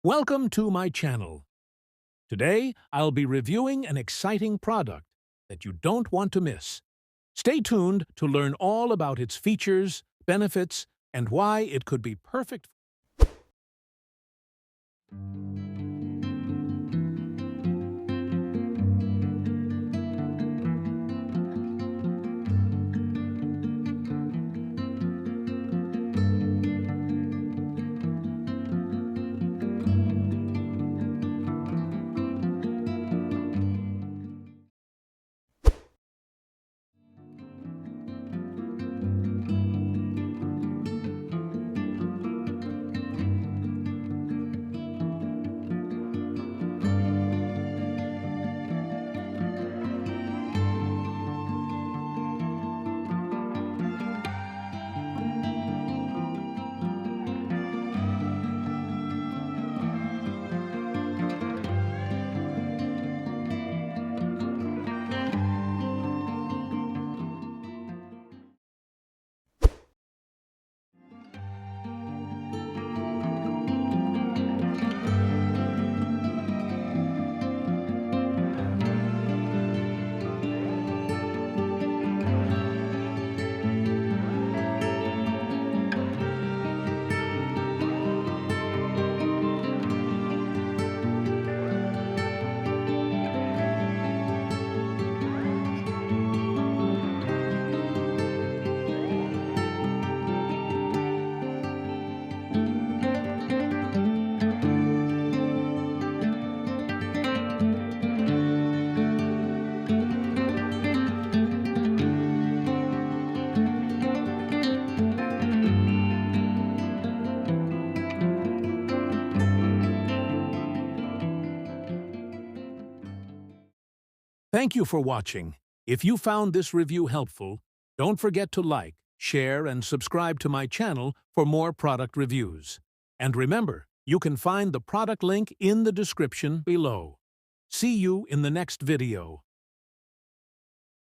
Welcome to my channel. Today, I'll be reviewing an exciting product that you don't want to miss. Stay tuned to learn all about its features, benefits, and why it could be perfect. Thank you for watching. If you found this review helpful, don't forget to like, share, and subscribe to my channel for more product reviews. And remember, you can find the product link in the description below. See you in the next video.